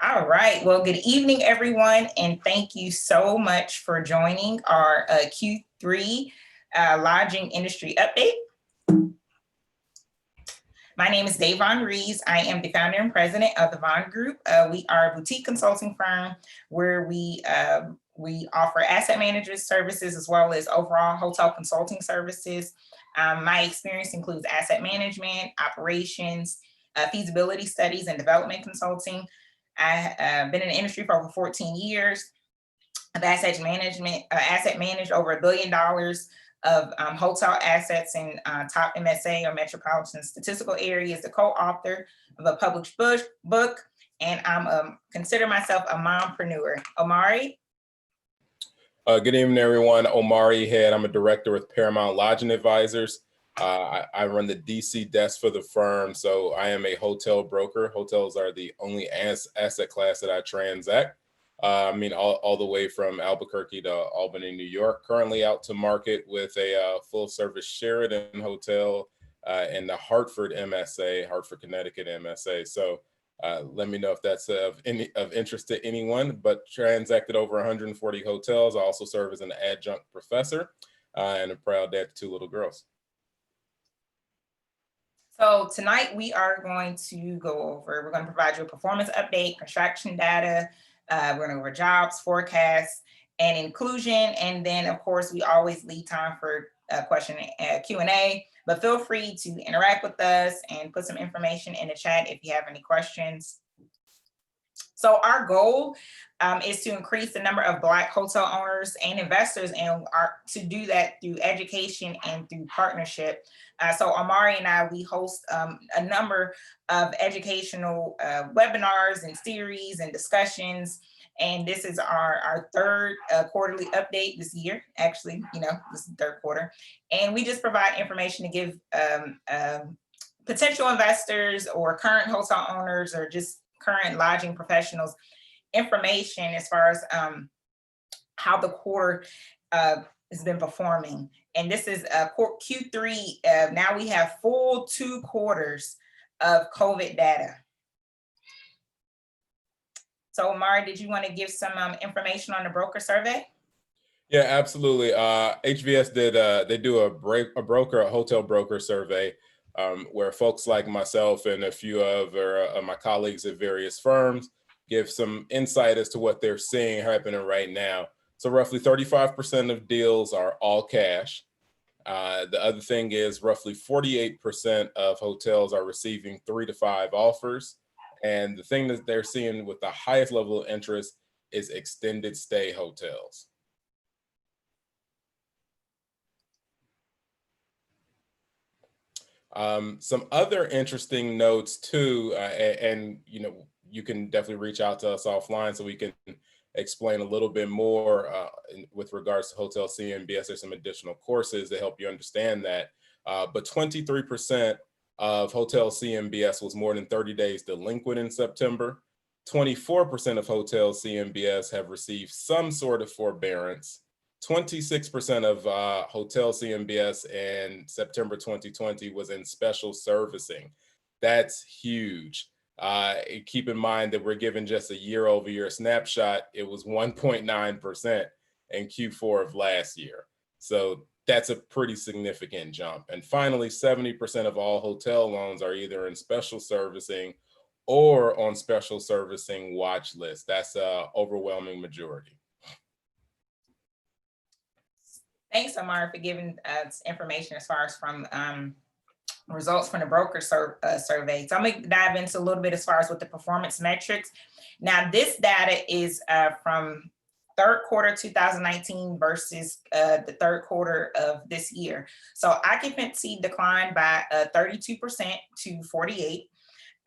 All right. Well, good evening, everyone, and thank you so much for joining our Q3 lodging industry update. My name is Davonne Reaves. I am the founder and president of the Vonne Group. We are a boutique consulting firm where we offer asset managers services as well as overall hotel consulting services. My experience includes asset management, operations, feasibility studies, and development consulting. I've been in the industry for over 14 years. I've asset managed over $1 billion of hotel assets in top MSA or metropolitan statistical areas, the co-author of a published book, and I'm consider myself a mompreneur. Omari? Good evening, everyone. Omari Head. I'm a director with Paramount Lodging Advisors. I run the DC desk for the firm, so I am a hotel broker. Hotels are the only asset class that I transact. I mean, all the way from Albuquerque to Albany, New York. Currently out to market with a full-service Sheraton hotel in the Hartford MSA, Hartford, Connecticut MSA. So let me know if that's of interest to anyone, but transacted over 140 hotels. I also serve as an adjunct professor and a proud dad to 2 little girls. So tonight we are going to we're going to provide you a performance update, contraction data, we're going to go over jobs, forecasts, and inclusion. And then of course, we always leave time for question Q&A, but feel free to interact with us and put some information in the chat if you have any questions. So our goal is to increase the number of Black hotel owners and investors, and to do that through education and through partnership. So Omari and I, we host a number of educational webinars and series and discussions. And this is our third quarterly update this year. Actually, this is the third quarter. And we just provide information to give potential investors or current hotel owners or just current lodging professionals information as far as how the quarter has been performing. And this is Q3. Now we have full 2 quarters of COVID data. So Omari, did you want to give some information on the broker survey? Yeah, absolutely. HVS they do a hotel broker survey where folks like myself and a few of my colleagues at various firms give some insight as to what they're seeing happening right now. So roughly 35% of deals are all cash. The other thing is roughly 48% of hotels are receiving 3 to 5 offers. And the thing that they're seeing with the highest level of interest is extended stay hotels. Some other interesting notes too, and you can definitely reach out to us offline so we can explain a little bit more with regards to hotel CMBS. There's some additional courses to help you understand that. But 23% of hotel CMBS was more than 30 days delinquent in September. 24% of hotel CMBS have received some sort of forbearance. 26% of hotel CMBS in September 2020 was in special servicing. That's huge. Keep in mind that we're given just a year-over-year snapshot. It was 1.9% in Q4 of last year. So that's a pretty significant jump. And finally, 70% of all hotel loans are either in special servicing or on special servicing watch list. That's an overwhelming majority. Thanks, Omari, for giving us information as far as from results from the broker survey. So I'm going to dive into a little bit as far as with the performance metrics. Now, this data is from third quarter 2019 versus the third quarter of this year. So occupancy declined by 32% to 48.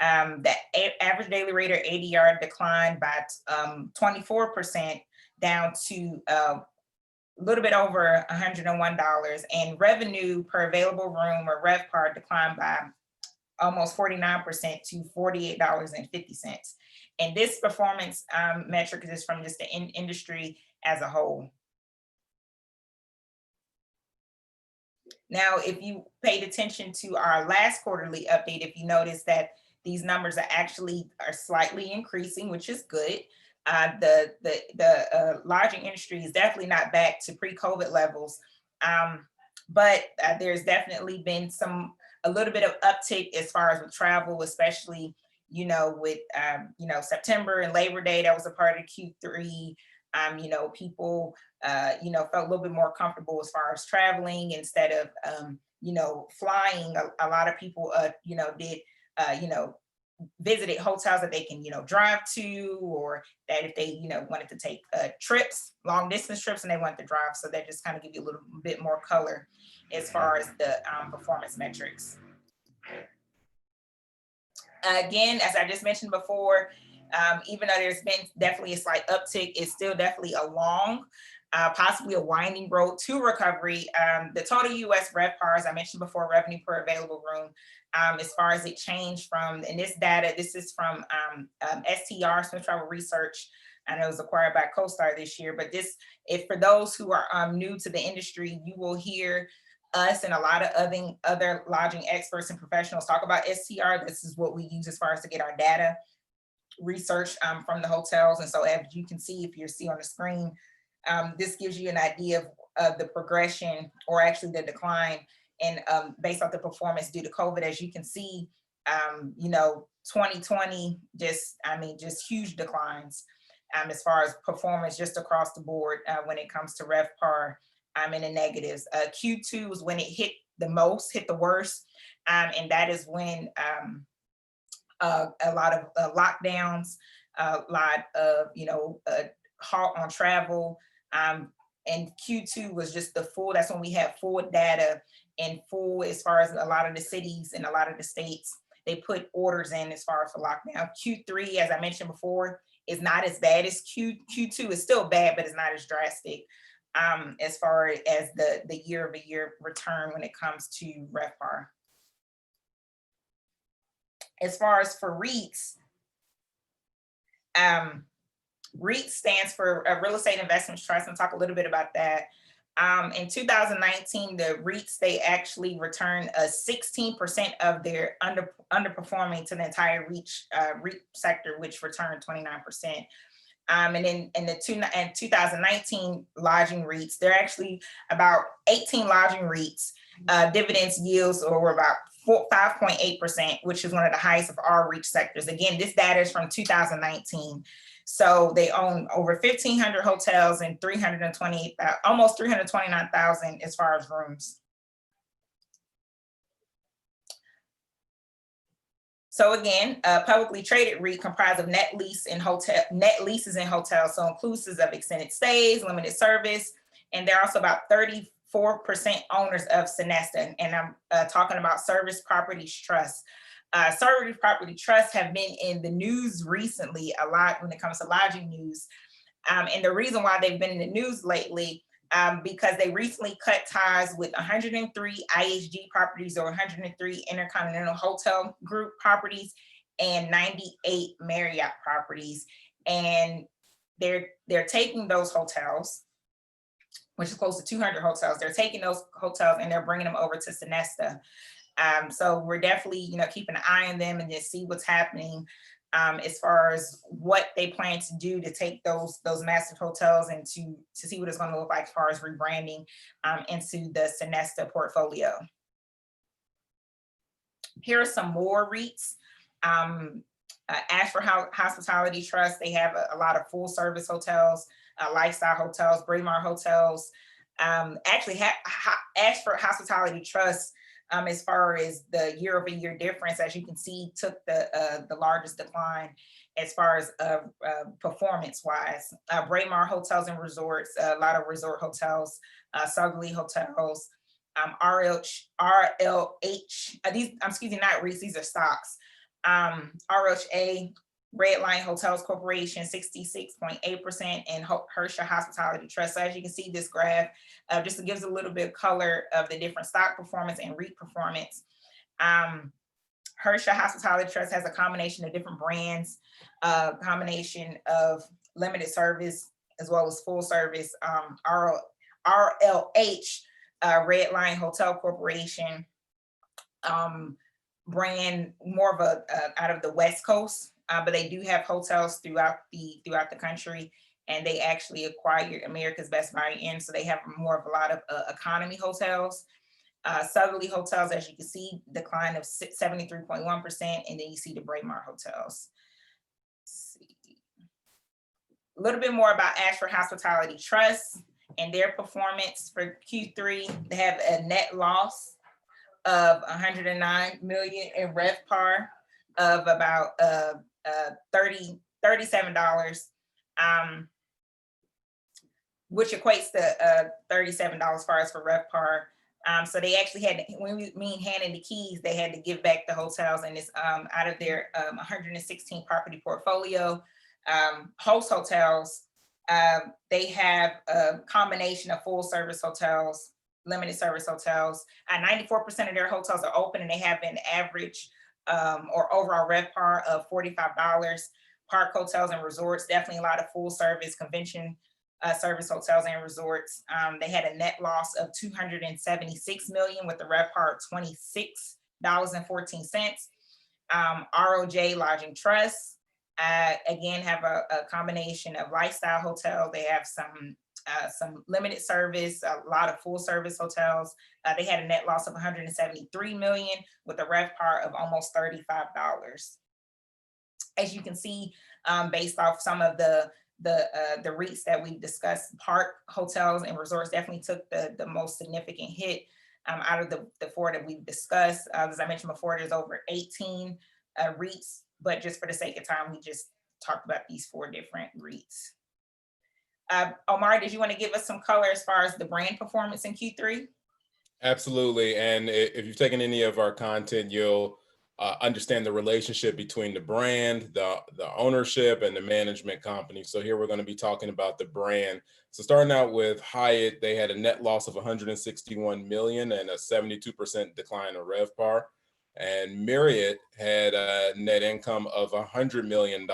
The average daily rate or ADR declined by 24% down to a little bit over $101, and revenue per available room or RevPAR declined by almost 49% to $48.50. And this performance metric is from just the industry as a whole. Now, if you paid attention to our last quarterly update, if you notice that these numbers are slightly increasing, which is good. Lodging industry is definitely not back to pre-COVID levels, but there's definitely been a little bit of uptick as far as with travel, especially with September and Labor Day. That was a part of Q3. People felt a little bit more comfortable as far as traveling instead of flying. A lot of people did visited hotels that they can drive to, or that if they wanted to take trips, long distance trips, and they wanted to drive. So that just kind of give you a little bit more color as far as the performance metrics. Again, as I just mentioned before, even though there's been definitely a slight uptick, it's still definitely a long, possibly a winding road to recovery. The total US RevPAR, as I mentioned before, revenue per available room, as far as it changed from, and this data, this is from STR, Smith Travel Research. I know it was acquired by CoStar this year, but if for those who are new to the industry, you will hear us and a lot of other lodging experts and professionals talk about STR. This is what we use as far as to get our data research from the hotels. And so as you can see, if you see on the screen, this gives you an idea of the progression, or actually the decline, and based off the performance due to COVID. As you can see, 2020, just huge declines as far as performance just across the board when it comes to RevPAR in the negatives. Q2 was when it hit the worst, and that is when a lot of lockdowns, a lot of halt on travel, and Q2 was just that's when we had full data and full as far as a lot of the cities and a lot of the states, they put orders in as far as the lockdown. Q3, as I mentioned before, is not as bad as Q2. Is still bad, but it's not as drastic as far as the year-over-year return when it comes to RevPAR. As far as for REITs, REIT stands for Real Estate Investment Trust, and talk a little bit about that. In 2019, the REITs, they actually returned 16% of their underperforming to the entire REIT sector, which returned 29%. And then in 2019 lodging REITs, they're actually about 18 lodging REITs. Dividends yields were about 5.8%, which is one of the highest of all REIT sectors. Again, this data is from 2019. So they own over 1,500 hotels and almost 329,000 as far as rooms. So again, publicly traded REIT comprised of net leases in hotels, so inclusive of extended stays, limited service, and they're also about 34% owners of Sonesta. And I'm talking about Service Properties Trust. Service Property Trusts have been in the news recently a lot when it comes to lodging news. And the reason why they've been in the news lately, because they recently cut ties with 103 IHG properties, or 103 Intercontinental Hotel Group properties, and 98 Marriott properties. And they're taking those hotels, which is close to 200 hotels. They're taking those hotels and they're bringing them over to Sonesta. So we're definitely, keeping an eye on them and just see what's happening as far as what they plan to do to take those massive hotels and to see what it's going to look like as far as rebranding into the Sonesta portfolio. Here are some more REITs. Ashford Hospitality Trust, they have a lot of full service hotels, lifestyle hotels, Braemar hotels. Actually, Ashford Hospitality Trust, as far as the year-over-year difference, as you can see, took the largest decline as far as performance-wise. Braemar Hotels and Resorts, a lot of resort hotels, Sugly Hotels, RLH, not REITs, these are stocks. RLHA, Red Line Hotels Corporation, 66.8%, and Herschel Hospitality Trust. So as you can see, this graph just gives a little bit of color of the different stock performance and REIT performance. Herschel Hospitality Trust has a combination of different brands, combination of limited service as well as full service. RLH, Red Line Hotel Corporation, brand, more of a out of the West Coast, but they do have hotels throughout the country, and they actually acquired America's Best Buy Inn, so they have more of a lot of economy hotels. Southerly Hotels, as you can see, decline of 73.1%, and then you see the Braemar Hotels. Let's see. A little bit more about Ashford Hospitality Trust and their performance for Q3. They have a net loss of 109 million in RevPAR of about $37, which equates to $37 as far as for RevPAR. So they actually had, when we mean handing the keys, they had to give back the hotels, and it's out of their 116 property portfolio. Host hotels, they have a combination of full service hotels, limited service hotels. 94% of their hotels are open, and they have an average or overall RevPAR of $45. Park hotels and resorts, definitely a lot of full service convention service hotels and resorts. They had a net loss of 276 million with a RevPAR of $26.14. ROJ Lodging Trust, again, have a combination of lifestyle hotels. They have some limited service, a lot of full service hotels. They had a net loss of 173 million with a RevPAR of almost $35. As you can see, based off some of the REITs that we've discussed, park hotels and resorts definitely took the most significant hit out of the four that we've discussed. As I mentioned before, there's over 18 REITs, but just for the sake of time, we just talked about these four different REITs. Omari, did you want to give us some color as far as the brand performance in Q3? Absolutely. And if you've taken any of our content, you'll understand the relationship between the brand, the ownership, and the management company. So here we're going to be talking about the brand. So starting out with Hyatt, they had a net loss of 161 million and a 72% decline in RevPAR. And Marriott had a net income of $100 million.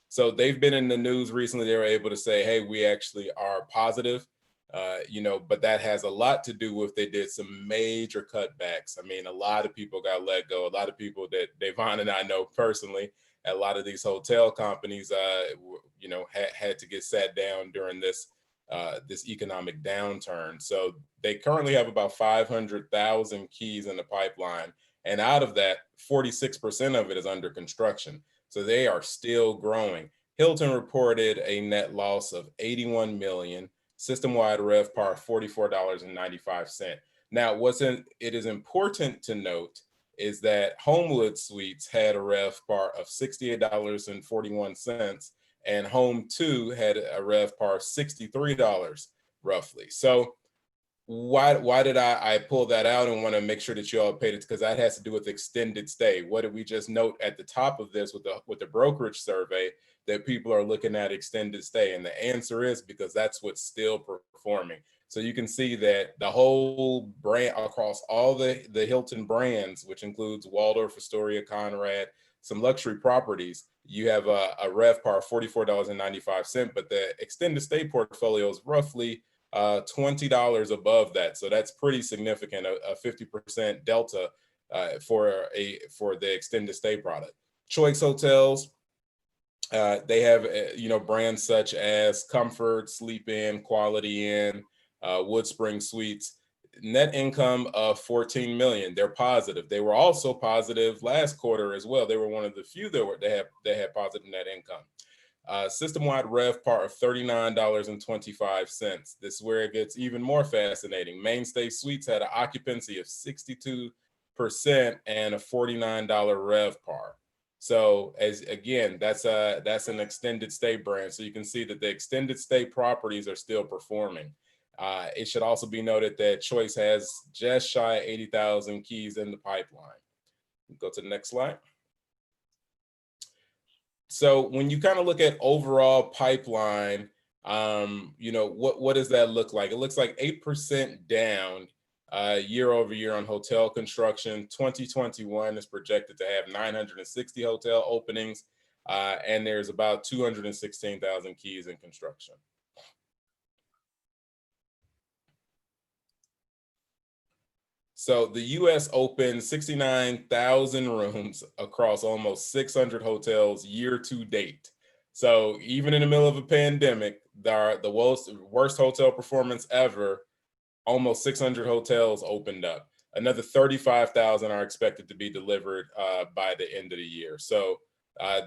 So they've been in the news recently. They were able to say, hey, we actually are positive, but that has a lot to do with they did some major cutbacks. I mean, a lot of people got let go. A lot of people that Davonne and I know personally, a lot of these hotel companies, had to get sat down during this economic downturn. So they currently have about 500,000 keys in the pipeline. And out of that, 46% of it is under construction. So they are still growing. Hilton reported a net loss of 81 million, system-wide RevPAR $44.95. Now, it is important to note is that Homewood Suites had a RevPAR of $68.41, and Home 2 had a RevPAR of $63 roughly. So why did I pull that out and want to make sure that you all paid it? Because that has to do with extended stay. What did we just note at the top of this with the brokerage survey, that people are looking at extended stay? And the answer is because that's what's still performing. So you can see that the whole brand across all the Hilton brands, which includes Waldorf, Astoria, Conrad, some luxury properties, you have a RevPAR of $44.95, but the extended stay portfolio is roughly $20 above that. So that's pretty significant, a 50% delta for the extended stay product. Choice Hotels, they have brands such as Comfort, Sleep Inn, Quality Inn, Woodspring Suites. Net income of 14 million. They're positive. They were also positive last quarter as well. They were one of the few that had positive net income. System-wide RevPAR of $39.25. This is where it gets even more fascinating. Mainstay Suites had an occupancy of 62% and a $49 RevPAR. So that's an extended stay brand. So you can see that the extended stay properties are still performing. It should also be noted that Choice has just shy of 80,000 keys in the pipeline. Go to the next slide. So when you kind of look at overall pipeline, what does that look like? It looks like 8% down year over year on hotel construction. 2021 is projected to have 960 hotel openings, and there's about 216,000 keys in construction. So the US opened 69,000 rooms across almost 600 hotels year to date. So even in the middle of a pandemic, the worst hotel performance ever, almost 600 hotels opened up. Another 35,000 are expected to be delivered by the end of the year. So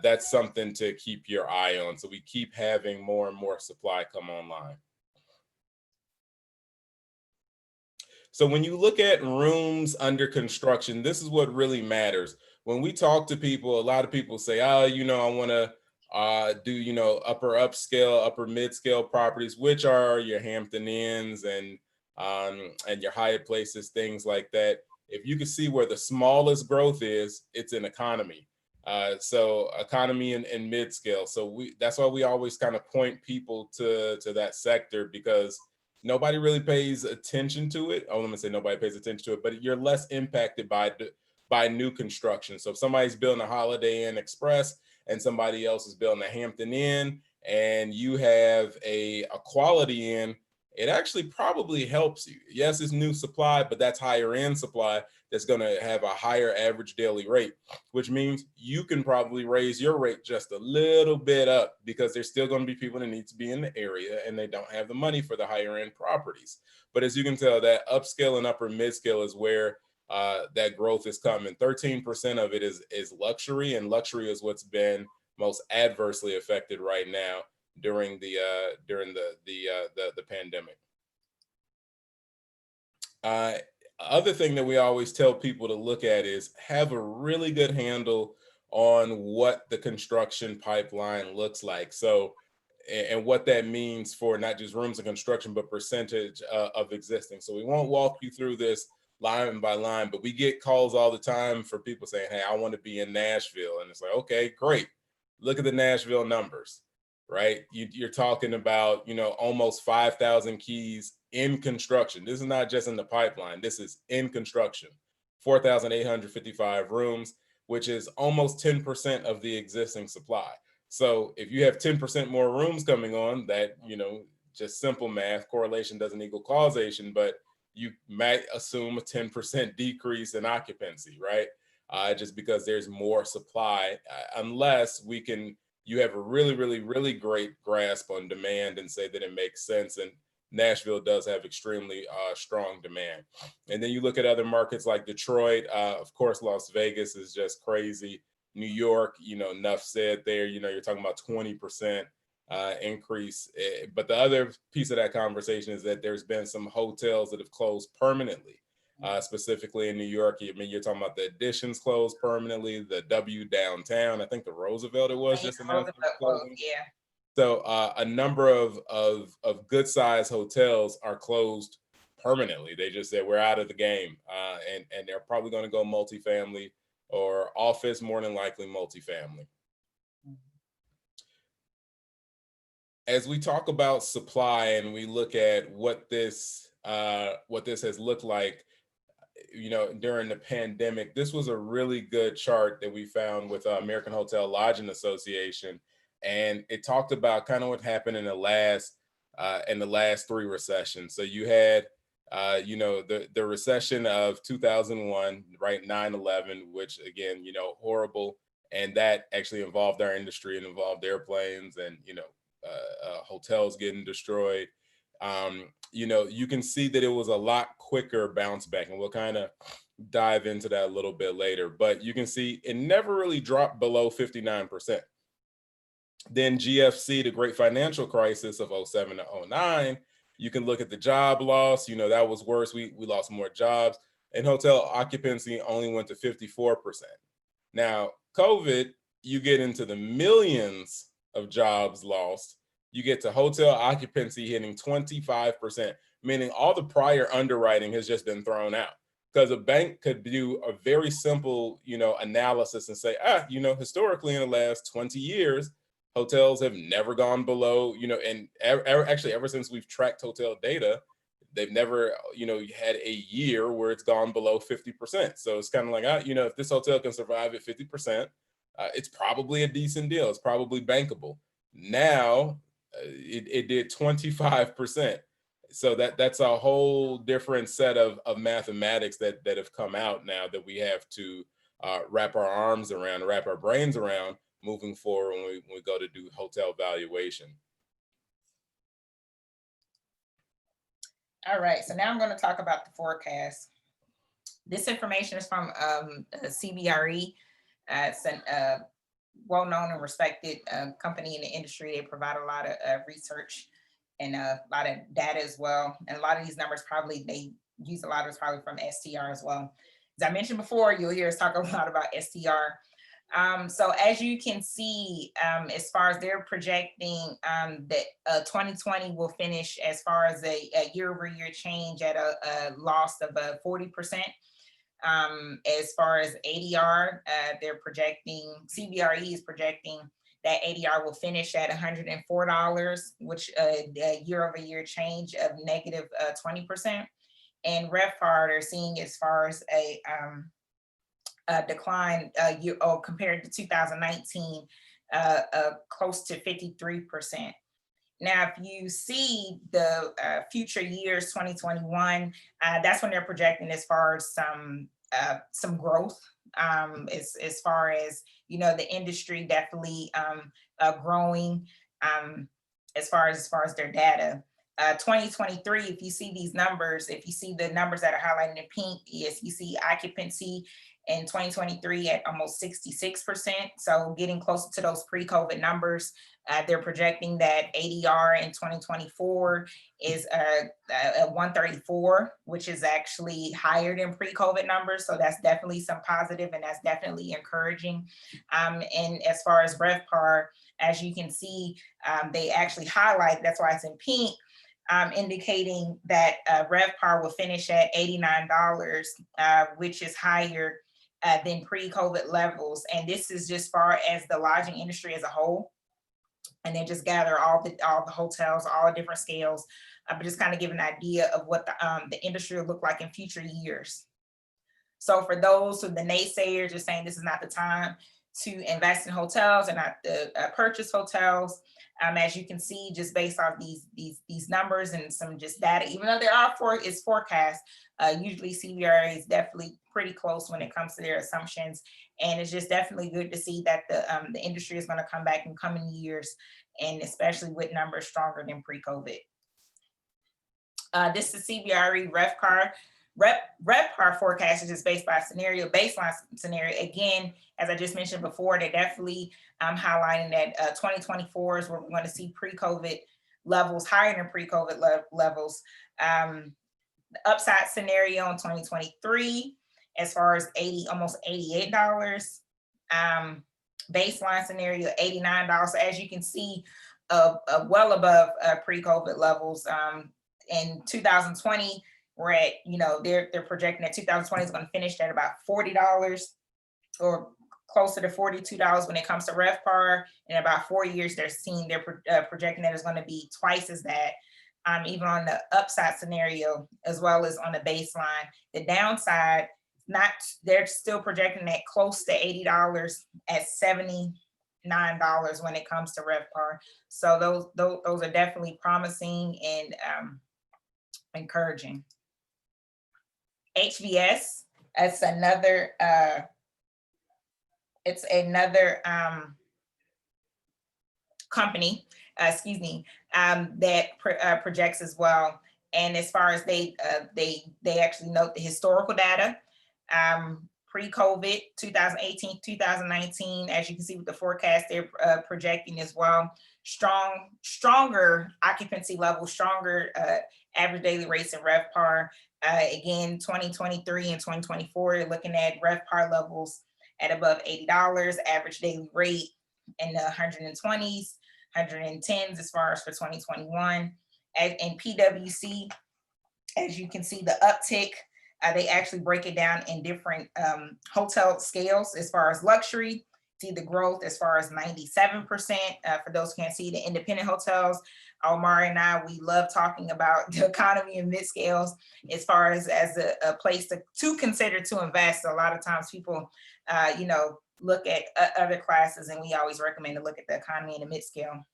that's something to keep your eye on. So we keep having more and more supply come online. So when you look at rooms under construction, this is what really matters. When we talk to people, a lot of people say, oh, I want to do, upper upscale, upper mid-scale properties, which are your Hampton Inns and your Hyatt places, things like that. If you can see where the smallest growth is, it's in economy. So economy and mid-scale. So that's why we always kind of point people to that sector, because nobody really pays attention to it. Oh, let me say nobody pays attention to it, but you're less impacted by new construction. So if somebody's building a Holiday Inn Express and somebody else is building a Hampton Inn, and you have a Quality Inn, it actually probably helps you. Yes, it's new supply, but that's higher end supply that's going to have a higher average daily rate, which means you can probably raise your rate just a little bit up, because there's still going to be people that need to be in the area and they don't have the money for the higher end properties. But as you can tell, that upscale and upper mid-scale is where that growth is coming. 13% of it is luxury, and luxury is what's been most adversely affected right now during the pandemic. Other thing that we always tell people to look at is have a really good handle on what the construction pipeline looks like. So, and what that means for not just rooms and construction, but percentage of existing. So we won't walk you through this line by line, but we get calls all the time for people saying, hey, I want to be in Nashville. And it's like, okay, great. Look at the Nashville numbers, right? You're talking about, almost 5,000 keys in construction. This is not just in the pipeline. This is in construction. 4,855 rooms, which is almost 10% of the existing supply. So if you have 10% more rooms coming on, that, just simple math, correlation doesn't equal causation, but you might assume a 10% decrease in occupancy, right? Just because there's more supply, unless you have a really, really, really great grasp on demand and say that it makes sense. And Nashville does have extremely strong demand. And then you look at other markets like Detroit, of course, Las Vegas is just crazy. New York, enough said there, you're talking about 20% increase. But the other piece of that conversation is that there's been some hotels that have closed permanently, specifically in New York. I mean, you're talking about the Additions closed permanently, the W downtown, I think the Roosevelt it was just announced closing. Yeah. So a number of good sized hotels are closed permanently. They just said we're out of the game, and they're probably going to go multifamily or office, more than likely multifamily. As we talk about supply and we look at what this has looked like, during the pandemic, this was a really good chart that we found with American Hotel Lodging Association, and it talked about kind of what happened in the last three recessions. So you had the recession of 2001, right, 9/11, which again, horrible, and that actually involved our industry and involved airplanes and hotels getting destroyed. You can see that it was a lot quicker bounce back, and we'll kind of dive into that a little bit later, but you can see it never really dropped below 59%. Then GFC, the great financial crisis of 07 to 09, you can look at the job loss, that was worse. We lost more jobs, and hotel occupancy only went to 54%. Now, COVID, you get into the millions of jobs lost. You get to hotel occupancy hitting 25%, meaning all the prior underwriting has just been thrown out. Because a bank could do a very simple, analysis and say, historically in the last 20 years, hotels have never gone below, and actually ever since we've tracked hotel data, they've never, had a year where it's gone below 50%. So it's kind of like, if this hotel can survive at 50%, it's probably a decent deal. It's probably bankable. Now it did 25%. so that's a whole different set of mathematics that have come out now that we have to wrap our arms around, wrap our brains around moving forward when we go to do hotel valuation. All right, so now I'm going to talk about the forecast. This information is from CBRE. It's a well-known and respected company in the industry. They provide a lot of research and a lot of data as well. And a lot of these numbers they use a lot of probably from STR as well. As I mentioned before, you'll hear us talk a lot about STR. So as you can see, as far as they're projecting that 2020 will finish as far as a year-over-year change at a loss of 40%. As far as ADR, they're projecting, CBRE is projecting that ADR will finish at $104, which a year-over-year change of negative 20%. And RevPAR, they're seeing as far as a decline compared to 2019, close to 53%. Now, if you see the future years, 2021, that's when they're projecting as far as some growth, as far as, you know, the industry definitely growing as far as their data. 2023, if you see these numbers, if you see the numbers that are highlighted in pink, yes, you see occupancy in 2023 at almost 66%. So getting closer to those pre-COVID numbers. They're projecting that ADR in 2024 is 134, which is actually higher than pre-COVID numbers. So that's definitely some positive, and that's definitely encouraging. And as far as RevPAR, as you can see, they actually highlight, that's why it's in pink, indicating that RevPAR will finish at $89, which is higher than pre-COVID levels. And this is just far as the lodging industry as a whole. And they just gather all the hotels, all the different scales, but just kind of give an idea of what the industry will look like in future years. So for those who the naysayers are saying this is not the time to invest in hotels and not to purchase hotels, as you can see, just based off these numbers and some just data, even though there are forecasts, usually CBRE is definitely pretty close when it comes to their assumptions. And it's just definitely good to see that the industry is going to come back in coming years, and especially with numbers stronger than pre-COVID. This is CBRE RevPAR forecast is just based by baseline scenario. Again, as I just mentioned before, they're definitely highlighting that 2024 is where we're going to see pre-COVID levels, higher than pre-COVID levels. The upside scenario in 2023, as far as almost $88. Baseline scenario, $89. So as you can see, well above pre-COVID levels. In 2020, we're at, you know, they're projecting that 2020 is going to finish at about $40 or closer to $42 when it comes to RevPAR. In about 4 years, they're projecting that it's going to be twice as that. Even on the upside scenario, as well as on the baseline. The downside, they're still projecting that close to $80 at $79 when it comes to RevPAR. So those are definitely promising and encouraging. HVS, it's another company, that projects as well. And as far as they actually note the historical data, pre-COVID, 2018, 2019, as you can see with the forecast, they're projecting as well. Stronger occupancy levels, stronger average daily rates in RevPAR. Again, 2023 and 2024, you're looking at RevPAR levels at above $80, average daily rate in the 120s, 110s as far as for 2021. And PwC, as you can see, the uptick, they actually break it down in different hotel scales. As far as luxury, see the growth as far as 97%. For those who can't see the independent hotels, Omari and I, we love talking about the economy and mid-scales as far as a place to consider to invest. A lot of times people, you know, look at other classes, and we always recommend to look at the economy and the mid-scale.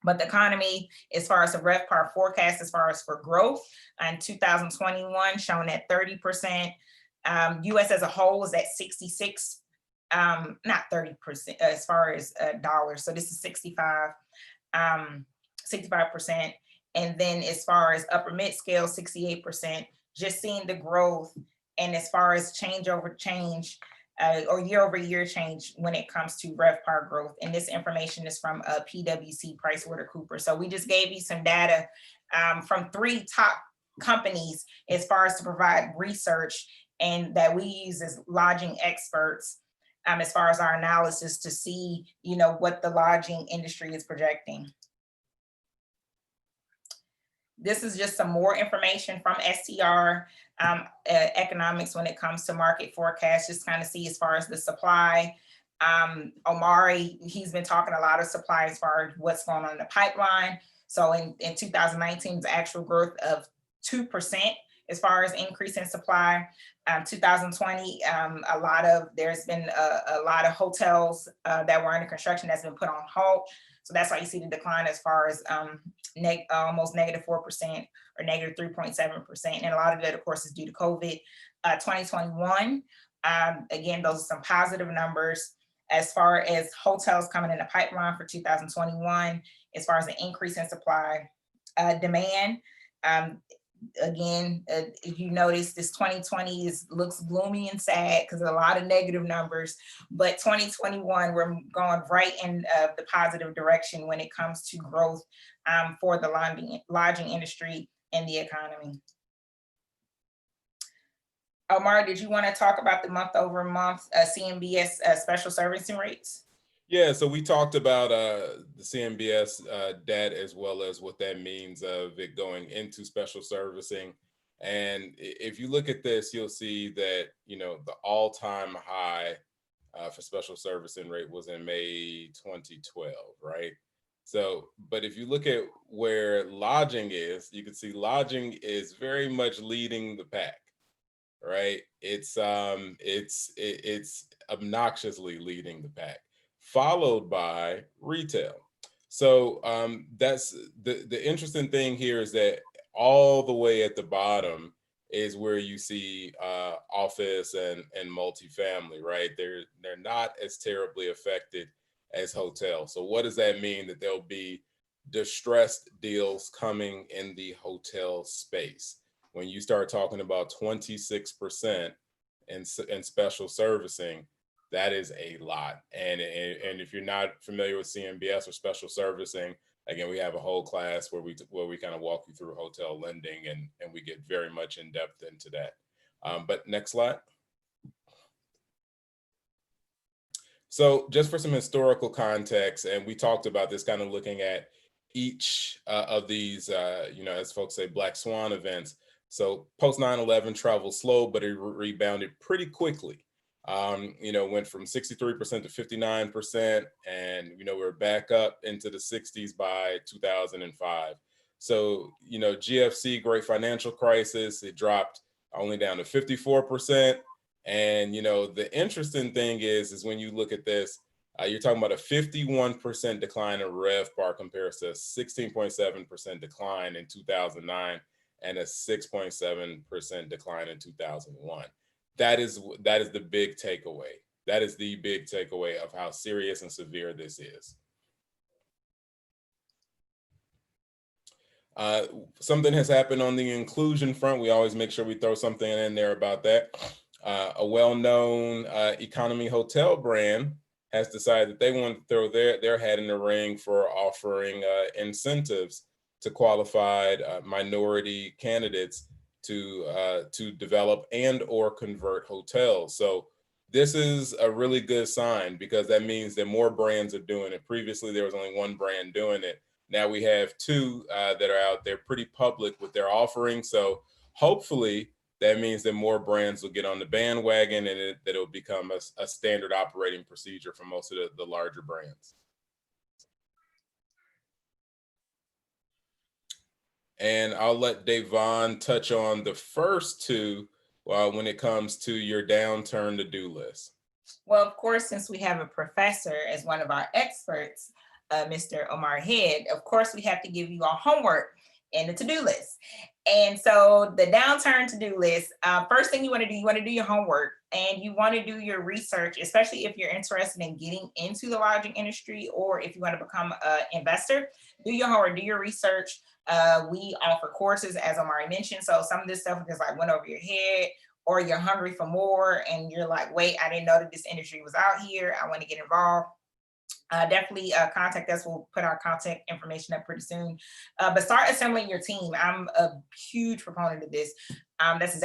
But the economy, as far as the RevPAR forecast, as far as for growth in 2021, shown at 30%. US as a whole is at 66, not 30% as far as dollars. So this is 65%. And then as far as upper mid scale, 68%, just seeing the growth. And as far as change over change, or year over year change when it comes to RevPAR growth. And this information is from PwC PricewaterhouseCoopers. So we just gave you some data from 3 top companies as far as to provide research, and that we use as lodging experts as far as our analysis to see, what the lodging industry is projecting. This is just some more information from STR economics when it comes to market forecast, just kind of see as far as the supply. Omari, he's been talking a lot of supply as far as what's going on in the pipeline. So in 2019, the actual growth of 2% as far as increase in supply. 2020, there's been a lot of hotels that were under construction that's been put on hold. So that's why you see the decline as far as almost -4% or -3.7%. And a lot of it, of course, is due to COVID. 2021, again, those are some positive numbers as far as hotels coming in the pipeline for 2021, as far as the increase in supply. Demand, again, if you notice, this 2020 looks gloomy and sad because a lot of negative numbers, but 2021, we're going right in the positive direction when it comes to growth for the lodging industry and the economy. Omar, did you want to talk about the month over month CMBS special servicing rates? Yeah, so we talked about the CMBS debt, as well as what that means of it going into special servicing. And if you look at this, you'll see that, the all-time high for special servicing rate was in May 2012, right? So, but if you look at where lodging is, you can see lodging is very much leading the pack, right? It's obnoxiously leading the pack, followed by retail. So that's the interesting thing here, is that all the way at the bottom is where you see office and multifamily, right? They're not as terribly affected as hotels. So what does that mean? That there'll be distressed deals coming in the hotel space. When you start talking about 26% in special servicing, that is a lot. And if you're not familiar with CMBS or special servicing, again, we have a whole class where we kind of walk you through hotel lending, and we get very much in depth into that. But next slide. So just for some historical context, and we talked about this, kind of looking at each of these, as folks say, black swan events. So post 9/11, travel slow, but it rebounded pretty quickly. Went from 63% to 59%, and we're back up into the 60s by 2005. So GFC, Great Financial Crisis, it dropped only down to 54%. And the interesting thing is when you look at this, you're talking about a 51% decline in RevPAR compared to a 16.7% decline in 2009 and a 6.7% decline in 2001. That is the big takeaway. That is the big takeaway of how serious and severe this is. Something has happened on the inclusion front. We always make sure we throw something in there about that. A well-known economy hotel brand has decided that they want to throw their hat in the ring for offering incentives to qualified minority candidates to develop and or convert hotels. So this is a really good sign, because that means that more brands are doing it. Previously, there was only one brand doing it. Now we have 2 that are out there pretty public with their offering. So hopefully that means that more brands will get on the bandwagon, and that it'll become a standard operating procedure for most of the larger brands. And I'll let Davonne touch on the first 2 when it comes to your downturn to-do list. Well, of course, since we have a professor as one of our experts, Mr. Omari Head, of course, we have to give you all homework and the to-do list. And so the downturn to-do list, first thing you want to do, you want to do your homework and you want to do your research, especially if you're interested in getting into the lodging industry or if you want to become an investor. Do your homework, do your research. We offer courses, as Omari mentioned. So some of this stuff just like went over your head, or you're hungry for more and you're like, wait, I didn't know that this industry was out here. I want to get involved. Definitely contact us. We'll put our contact information up pretty soon. But start assembling your team. I'm a huge proponent of this. This is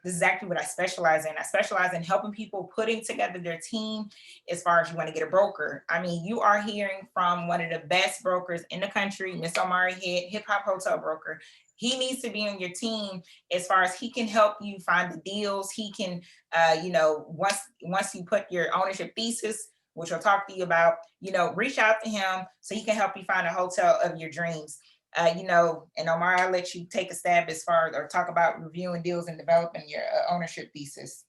exactly what I specialize in. I specialize in helping people putting together their team as far as you want to get a broker. I mean, you are hearing from one of the best brokers in the country, Mr. Omari Head, hip hop hotel broker. He needs to be on your team as far as he can help you find the deals. He can, once you put your ownership thesis, which I'll talk to you about, reach out to him so he can help you find a hotel of your dreams. And Omar, I'll let you take a stab as far or talk about reviewing deals and developing your ownership thesis.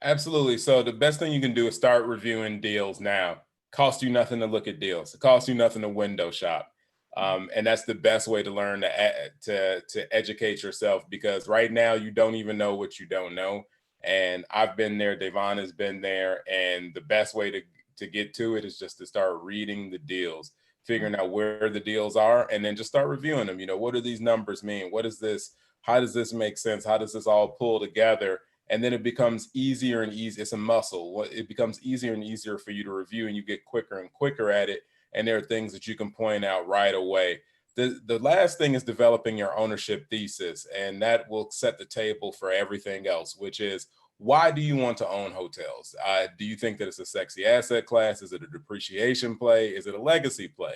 Absolutely. So the best thing you can do is start reviewing deals now. Cost you nothing to look at deals. It costs you nothing to window shop. And that's the best way to learn to educate yourself, because right now you don't even know what you don't know. And I've been there, Davonne has been there, and the best way to get to it is just to start reading the deals, figuring out where the deals are, and then just start reviewing them. What do these numbers mean? What is this? How does this make sense? How does this all pull together? And then it becomes easier and easier. It's a muscle. It becomes easier and easier for you to review, and you get quicker and quicker at it. And there are things that you can point out right away. The last thing is developing your ownership thesis, and that will set the table for everything else, which is, why do you want to own hotels? Do you think that it's a sexy asset class? Is it a depreciation play? Is it a legacy play?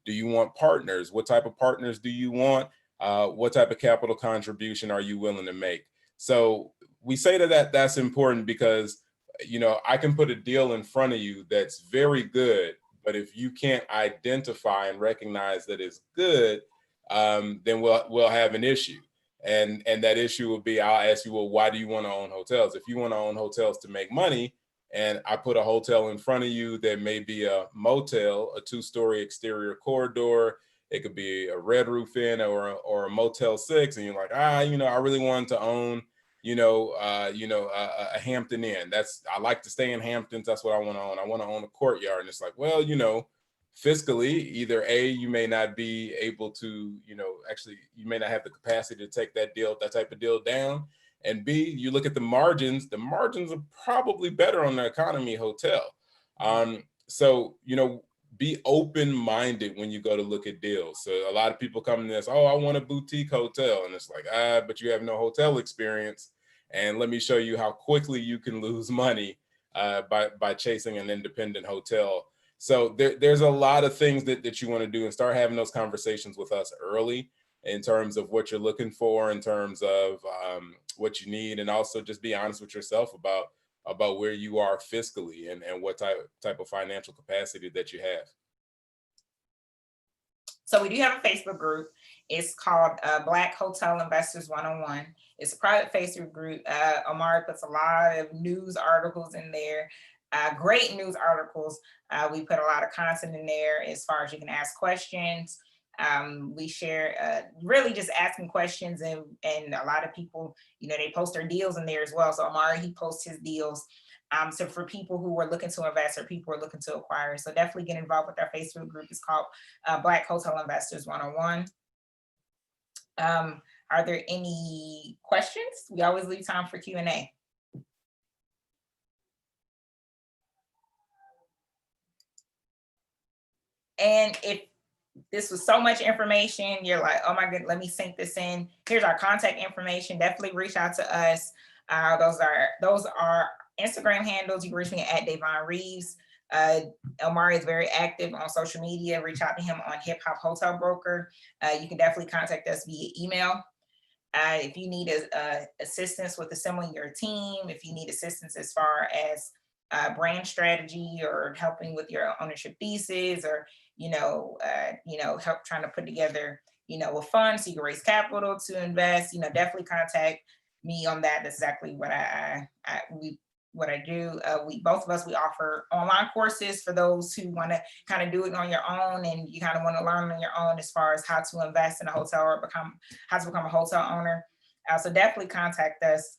Do you want partners? What type of partners do you want? What type of capital contribution are you willing to make? So we say that's important because, I can put a deal in front of you that's very good, but if you can't identify and recognize that it's good, then we'll have an issue. And that issue will be, I'll ask you, well, why do you want to own hotels? If you want to own hotels to make money, and I put a hotel in front of you that may be a motel, a 2-story exterior corridor, it could be a Red Roof Inn or a Motel 6, and you're like, I really wanted to own, a Hampton Inn. I like to stay in Hamptons. That's what I want to own. I want to own a Courtyard. And it's like, well, fiscally, either A, you may not be able to, actually, you may not have the capacity to take that type of deal down. And B, you look at the margins are probably better on the economy hotel. So, be open-minded when you go to look at deals. So a lot of people come to this, oh, I want a boutique hotel. And it's like, but you have no hotel experience. And let me show you how quickly you can lose money by chasing an independent hotel. So there's a lot of things that you want to do, and start having those conversations with us early in terms of what you're looking for, in terms of what you need, and also just be honest with yourself about where you are fiscally and what type of financial capacity that you have. So we do have a Facebook group. It's called Black Hotel Investors 101. It's a private Facebook group. Omari puts a lot of news articles in there. Great news articles. We put a lot of content in there as far as you can ask questions. We share really just asking questions, and a lot of people, they post their deals in there as well. So Omari, he posts his deals. So for people who are looking to invest or people who are looking to acquire, so definitely get involved with our Facebook group. It's called Black Hotel Investors 101. Are there any questions? We always leave time for Q&A. And if this was so much information, you're like, oh my goodness, let me sink this in. Here's our contact information. Definitely reach out to us. Those are Instagram handles. You can reach me at Davonne Reaves. Omari is very active on social media. Reach out to him on Hip Hop Hotel Broker. You can definitely contact us via email. If you need assistance with assembling your team, if you need assistance as far as brand strategy or helping with your ownership thesis, or help trying to put together a fund so you can raise capital to invest, definitely contact me on that. That's exactly what what I do. Both of us, we offer online courses for those who want to kind of do it on your own, and you kind of want to learn on your own as far as how to invest in a hotel or how to become a hotel owner. So definitely contact us.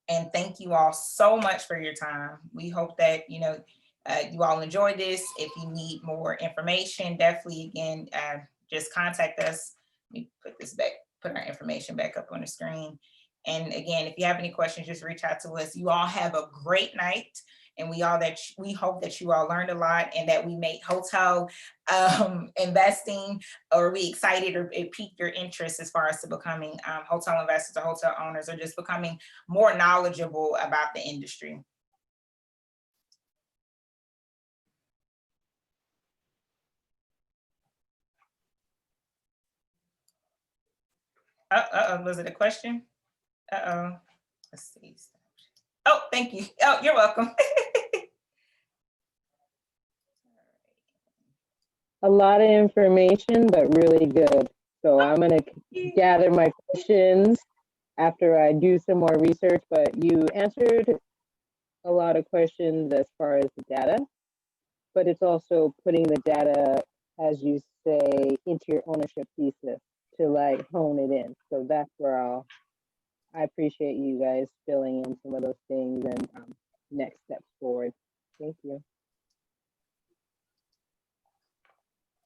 And thank you all so much for your time. We hope that, you all enjoyed this. If you need more information, definitely, again, just contact us. Let me put our information back up on the screen. And again, if you have any questions, just reach out to us. You all have a great night. And we hope that you all learned a lot, and that we made hotel investing, or we excited, or it piqued your interest as far as to becoming hotel investors or hotel owners, or just becoming more knowledgeable about the industry. Was it a question? Let's see. Oh, thank you. Oh, you're welcome. A lot of information, but really good. So I'm going to gather my questions after I do some more research, but you answered a lot of questions as far as the data, but it's also putting the data, as you say, into your ownership thesis to like hone it in. So that's where I appreciate you guys filling in some of those things and next steps forward. Thank you.